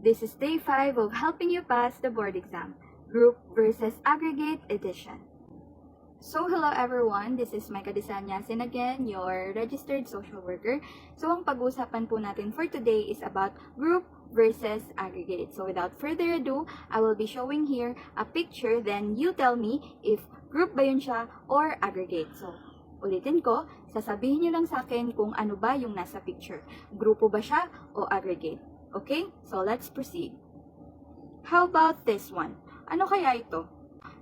This is day 5 of helping you pass the board exam, Group versus Aggregate Edition. So hello everyone, this is Micah Disanyasin again, your registered social worker. So ang pag-uusapan po natin for today is about group versus aggregate. So without further ado, I will be showing here a picture, then you tell me if group ba yun siya or aggregate. So ulitin ko, sasabihin nyo lang sa akin kung ano ba yung nasa picture. Grupo ba siya o aggregate? Okay, so let's proceed. How about this one? Ano kaya ito?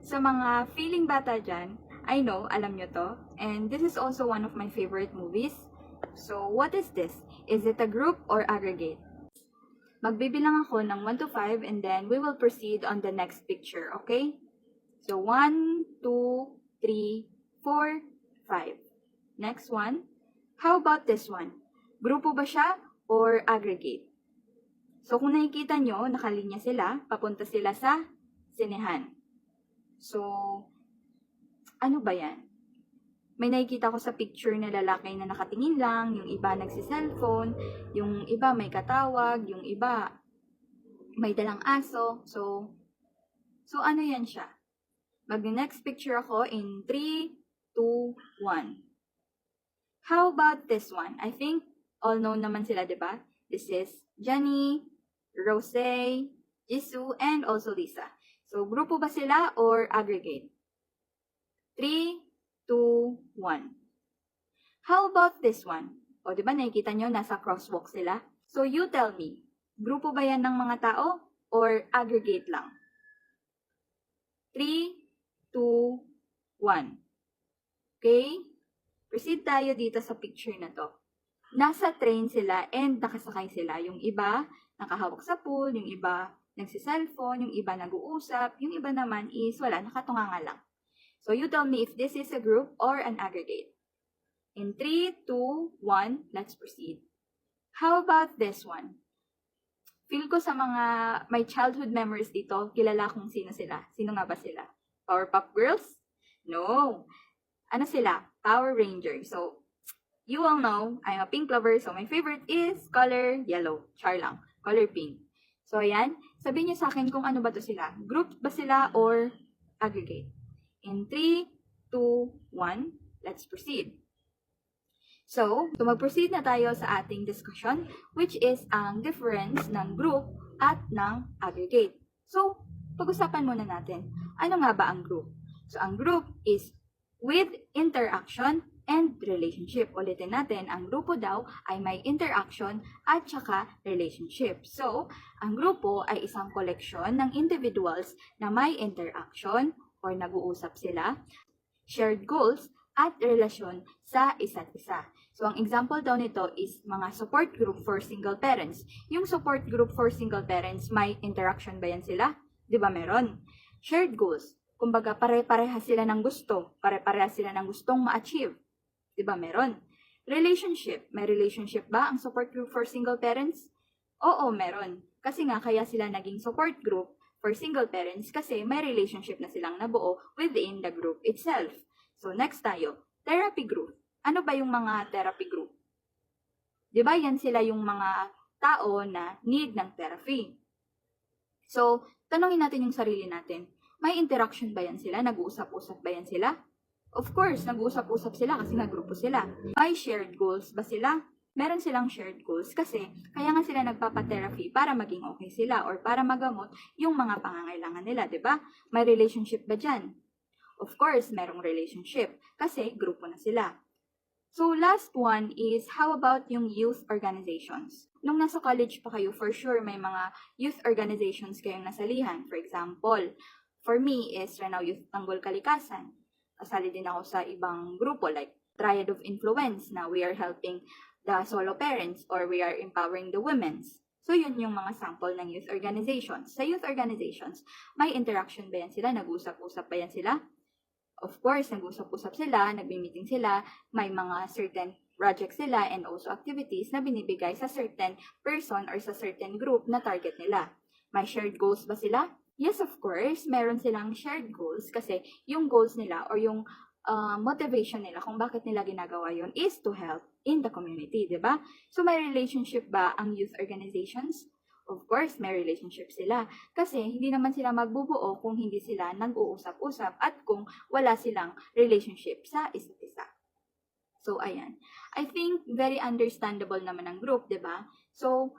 Sa mga feeling bata dyan, I know, alam nyo to. And this is also one of my favorite movies. So, what is this? Is it a group or aggregate? Magbibilang ako ng 1 to 5 and then we will proceed on the next picture, okay? So, 1, 2, 3, 4, 5. Next one. How about this one? Grupo ba siya or aggregate? So, kung nakikita nyo, nakalinya sila, papunta sila sa sinehan. So, ano ba yan? May nakikita ko sa picture na lalaki na nakatingin lang, yung iba nagsi-cellphone, yung iba may katawag, yung iba may dalang aso. So ano yan siya? Mag-next picture ako in 3, 2, 1. How about this one? I think all known naman sila, di ba? This is Jenny, Rose, Jisoo, and also Lisa. So, grupo ba sila or aggregate? 3, 2, 1. How about this one? O, di ba nakikita nyo, nasa crosswalk sila? So, you tell me, grupo ba yan ng mga tao or aggregate lang? 3, 2, 1. Okay? Proceed tayo dito sa picture na to. Nasa train sila and nakasakay sila. Yung iba, nakahawak sa pool, yung iba, nagsi-cellphone, yung iba nag-uusap, yung iba naman is wala, nakatunganga lang. So, you tell me if this is a group or an aggregate. In 3, 2, 1, let's proceed. How about this one? Feel ko sa mga my childhood memories dito, kilala kung sino sila. Sino nga ba sila? Powerpuff Girls? No. Ano sila? Power Rangers. So, you all know, I'm a pink lover, so my favorite is color yellow. Char lang. Color pink. So, ayan. Sabihin niyo sa akin kung ano ba to sila. Group ba sila or aggregate? In 3, 2, 1, let's proceed. So mag-proceed na tayo sa ating discussion, which is ang difference ng group at ng aggregate. So, pag-usapan muna natin, ano nga ba ang group? So, ang group is with interaction and relationship. Ulitin natin, ang grupo daw ay may interaction at saka relationship. So, ang grupo ay isang koleksyon ng individuals na may interaction or nag-uusap sila, shared goals, at relasyon sa isa't isa. So, ang example daw nito is mga support group for single parents. Yung support group for single parents, may interaction ba yan sila? Di ba meron? Shared goals. Kumbaga, pare-pareha sila ng gusto. Pare-pareha sila ng gustong ma-achieve. Di ba meron? Relationship. May relationship ba ang support group for single parents? Oo, meron. Kasi nga, kaya sila naging support group for single parents kasi may relationship na silang nabuo within the group itself. So, next tayo, therapy group. Ano ba yung mga therapy group? Di ba yan sila yung mga tao na need ng therapy? So, tanongin natin yung sarili natin. May interaction ba yan sila? Nag-uusap-usap ba yan sila? Of course, nag-uusap-usap sila kasi nagrupo sila. May shared goals ba sila? Meron silang shared goals kasi kaya nga sila nagpapa-therapy para maging okay sila or para magamot yung mga pangangailangan nila, di ba? May relationship ba dyan? Of course, merong relationship kasi grupo na sila. So, last one is how about yung youth organizations? Nung nasa college pa kayo, for sure, may mga youth organizations kayong nasalihan. For example, for me is Ranao Youth Tanggol Kalikasan. Kasali din ako sa ibang grupo like Triad of Influence na we are helping the solo parents or we are empowering the women's. So, yun yung mga sample ng youth organizations. Sa youth organizations, may interaction ba yan sila? Nag-usap-usap ba yan sila? Of course, nag-usap-usap sila, nagbi-meeting sila, may mga certain projects sila and also activities na binibigay sa certain person or sa certain group na target nila. May shared goals ba sila? Yes, of course, meron silang shared goals kasi yung goals nila or yung motivation nila kung bakit nila ginagawa yon is to help in the community, di ba? So, may relationship ba ang youth organizations? Of course, may relationship sila. Kasi hindi naman sila magbubuo kung hindi sila nag-uusap-usap at kung wala silang relationship sa isa't isa. So, ayan. I think very understandable naman ang group, di ba? So,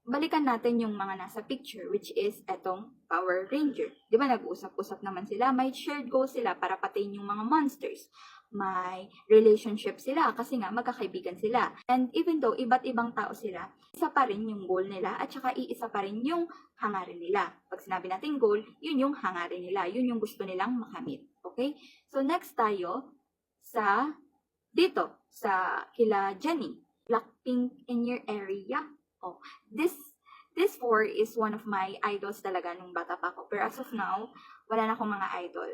balikan natin yung mga nasa picture, which is etong Power Ranger. Di ba, nag-usap-usap naman sila. May shared goal sila para patayin yung mga monsters. May relationship sila kasi nga magkakaibigan sila. And even though iba't ibang tao sila, isa pa rin yung goal nila at saka iisa pa rin yung hangarin nila. Pag sinabi natin goal, yun yung hangarin nila. Yun yung gusto nilang makamit. Okay? So next tayo dito sa kila Jennie. Blackpink in your area. Oh, this four is one of my idols talaga nung bata pa ako. Pero as of now, wala na akong mga idol.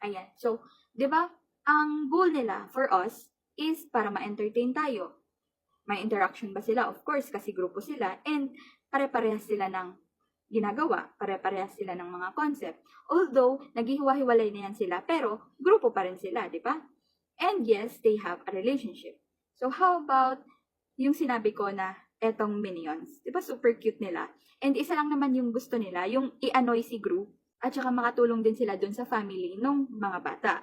Ayan. So, di ba, ang goal nila for us is para ma-entertain tayo. May interaction ba sila? Of course, kasi grupo sila. And pare-parehas sila ng ginagawa. Pare-parehas sila ng mga concept. Although, naghihiwa-hiwalay na yan sila, pero grupo pa rin sila, di ba? And yes, they have a relationship. So, how about yung sinabi ko na etong Minions? Di ba super cute nila? And isa lang naman yung gusto nila, yung i-annoy si Gru, at saka makatulong din sila dun sa family ng mga bata.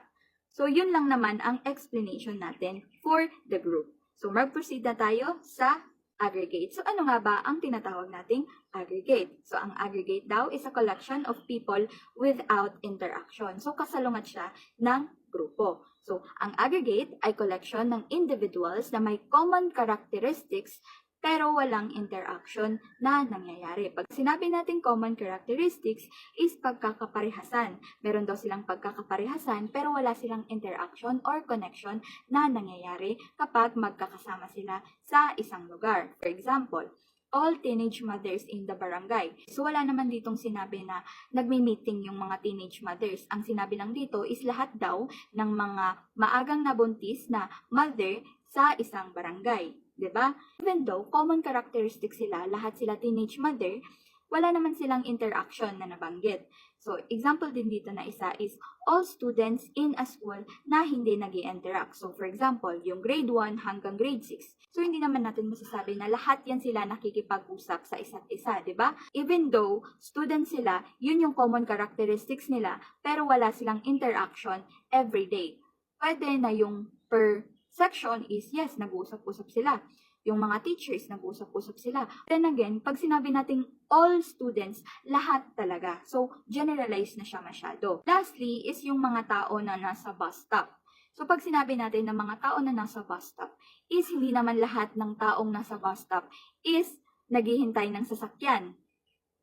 So, yun lang naman ang explanation natin for the group. So, mag-proceed na tayo sa aggregate. So, ano nga ba ang tinatawag nating aggregate? So, ang aggregate daw is a collection of people without interaction. So, kasalungat siya ng grupo. So, ang aggregate ay collection ng individuals na may common characteristics pero walang interaction na nangyayari. Pag sinabi natin common characteristics is pagkakaparehasan. Meron daw silang pagkakaparehasan pero wala silang interaction or connection na nangyayari kapag magkakasama sila sa isang lugar. For example, all teenage mothers in the barangay. So wala naman ditong sinabi na nagmi-meeting yung mga teenage mothers. Ang sinabi lang dito is lahat daw ng mga maagang nabuntis na mother sa isang barangay. 'Di ba? Even though common characteristics sila, lahat sila teenage mother, wala naman silang interaction na nabanggit. So, example din dito na isa is all students in a school na hindi nag-i-interact. So, for example, yung grade 1 hanggang grade 6. So, hindi naman natin masasabi na lahat yan sila nakikipag-usap sa isa't isa, di ba? Even though students sila, yun yung common characteristics nila, pero wala silang interaction every day. Pwede na yung per section is, yes, nag-uusap-usap sila. Yung mga teachers, nag-usap-usap sila. Then again, pag sinabi nating all students, lahat talaga. So, generalize na siya masyado. Lastly, is yung mga tao na nasa bus stop. So, pag sinabi natin na mga tao na nasa bus stop, is hindi naman lahat ng taong nasa bus stop is naghihintay ng sasakyan.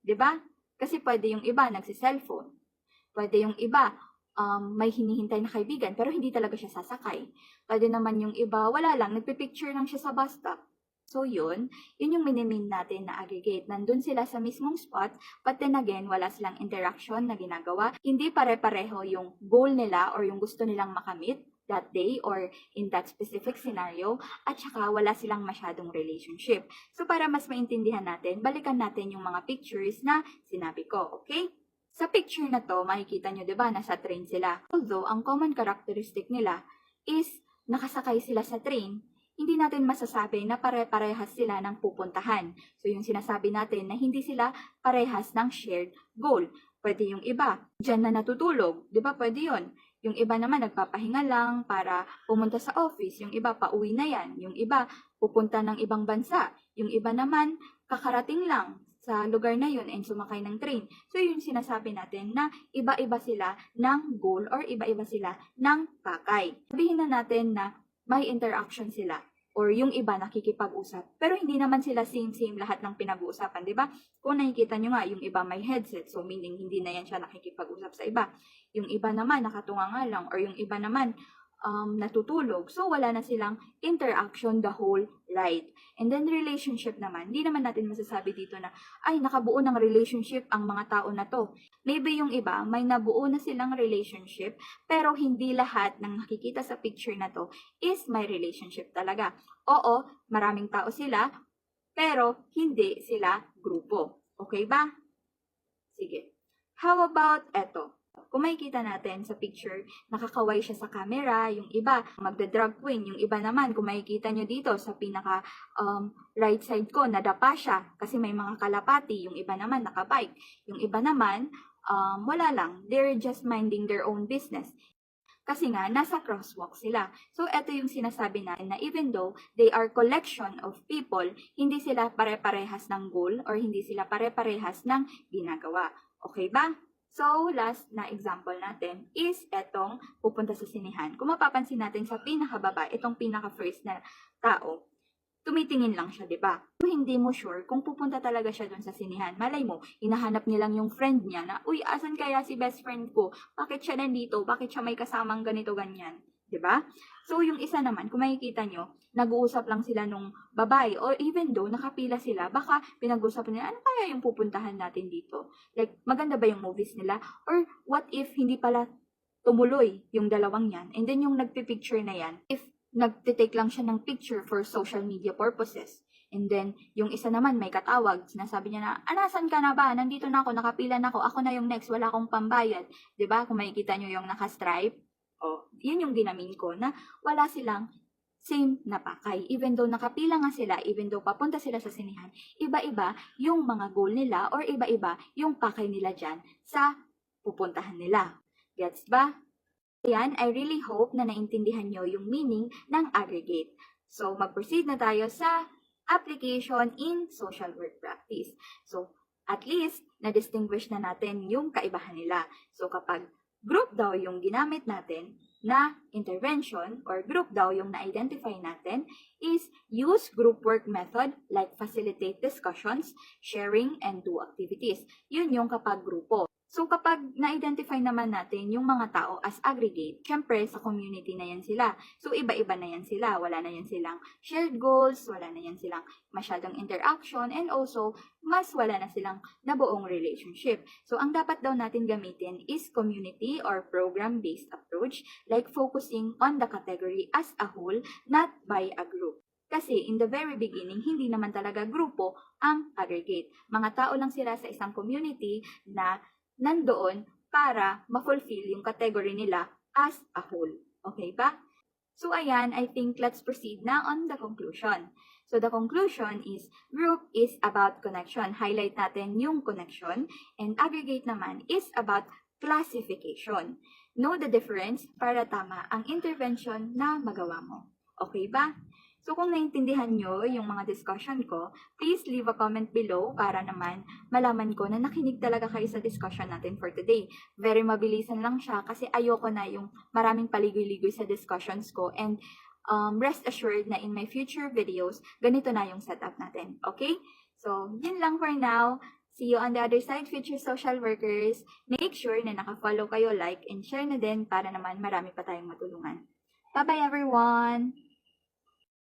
'Di ba? Kasi pwede yung iba nagsi-cellphone. Pwede yung iba may hinihintay na kaibigan pero hindi talaga siya sasakay. Pwede naman yung iba, wala lang, nagpipicture lang siya sa bus stop. So yun yung minimin natin na aggregate. Nandun sila sa mismong spot, but then again, wala silang interaction na ginagawa. Hindi pare-pareho yung goal nila or yung gusto nilang makamit that day or in that specific scenario, at saka wala silang masyadong relationship. So para mas maintindihan natin, balikan natin yung mga pictures na sinabi ko, okay? Sa picture na to, makikita nyo, diba, nasa train sila. Although, ang common characteristic nila is nakasakay sila sa train, hindi natin masasabi na pare-parehas sila ng pupuntahan. So, yung sinasabi natin na hindi sila parehas ng shared goal. Pwede yung iba, dyan na natutulog. Diba, pwede yun. Yung iba naman, nagpapahinga lang para pumunta sa office. Yung iba, pauwi na yan. Yung iba, pupunta ng ibang bansa. Yung iba naman, kakarating lang sa lugar na yun and sumakay ng train. So, yun sinasabi natin na iba-iba sila ng goal or iba-iba sila ng pakay. Sabihin na natin na may interaction sila or yung iba nakikipag-usap. Pero hindi naman sila same-same lahat ng pinag-uusapan, di ba? Kung nakikita nyo nga, yung iba may headset, so meaning hindi na yan siya nakikipag-usap sa iba. Yung iba naman nakatunga nga lang or yung iba naman natutulog. So, wala na silang interaction the whole ride. And then, relationship naman. Hindi naman natin masasabi dito na, ay, nakabuo ng relationship ang mga tao na to. Maybe yung iba, may nabuo na silang relationship, pero hindi lahat ng nakikita sa picture na to is may relationship talaga. Oo, maraming tao sila, pero hindi sila grupo. Okay ba? Sige. How about eto? Kung makikita natin sa picture, nakakaway siya sa camera, yung iba magda-drag queen, yung iba naman, kung makikita nyo dito sa pinaka right side ko, nadapa siya kasi may mga kalapati, yung iba naman nakabike, yung iba naman, wala lang, they're just minding their own business. Kasi nga, nasa crosswalk sila. So, ito yung sinasabi natin na even though they are collection of people, hindi sila pare-parehas ng goal or hindi sila pare-parehas ng ginagawa. Okay ba? So, last na example natin is etong pupunta sa sinihan. Kung mapapansin natin sa pinakababa, itong pinaka-first na tao, tumitingin lang siya, di ba? Kung hindi mo sure kung pupunta talaga siya doon sa sinihan, malay mo, hinahanap niya lang yung friend niya na, uy, asan kaya si best friend ko? Bakit siya nandito? Bakit siya may kasamang ganito, ganyan? Di ba? So, yung isa naman, kung makikita nyo, nag-uusap lang sila nung babae, or even though nakapila sila, baka pinag-usapan nila, ano kaya yung pupuntahan natin dito? Like, maganda ba yung movies nila? Or what if hindi pala tumuloy yung dalawang yan? And then yung nagpipicture na yan, if nagtitake lang siya ng picture for social media purposes. And then, yung isa naman may katawag, sinasabi niya na, anasan ka na ba? Nandito na ako, nakapila na ako na yung next, wala akong pambayad. 'Di ba? Kung makikita nyo yung naka-stripe, yun yung dinamin ko na wala silang same na pakay. Even though nakapila nga sila, even though papunta sila sa sinihan, iba-iba yung mga goal nila or iba-iba yung pakay nila dyan sa pupuntahan nila. Gets ba? Ayan, I really hope na naintindihan nyo yung meaning ng aggregate. So, mag-proceed na tayo sa application in social work practice. So, at least, na-distinguish na natin yung kaibahan nila. So, kapag group daw yung ginamit natin na intervention or group daw yung na-identify natin is use group work method like facilitate discussions, sharing, and do activities. Yun yung kapag grupo. So, kapag na-identify naman natin yung mga tao as aggregate, syempre sa community na yan sila. So, iba-iba na yan sila. Wala na yan silang shared goals, wala na yan silang masyadong interaction, and also, mas wala na silang nabuong relationship. So, ang dapat daw natin gamitin is community or program-based approach, like focusing on the category as a whole, not by a group. Kasi in the very beginning, hindi naman talaga grupo ang aggregate. Mga tao lang sila sa isang community na nandoon para ma-fulfill yung category nila as a whole. Okay ba? So, ayan, I think let's proceed na on the conclusion. So, the conclusion is, group is about connection. Highlight natin yung connection. And aggregate naman is about classification. Know the difference para tama ang intervention na magawa mo. Okay ba? So, kung naintindihan nyo yung mga discussion ko, please leave a comment below para naman malaman ko na nakinig talaga kayo sa discussion natin for today. Very mabilisan lang siya kasi ayoko na yung maraming paligoy-ligoy sa discussions ko. And rest assured na in my future videos, ganito na yung setup natin. Okay? So, yun lang for now. See you on the other side, future social workers. Make sure na naka-follow kayo, like, and share na din para naman marami pa tayong matulungan. Bye-bye everyone!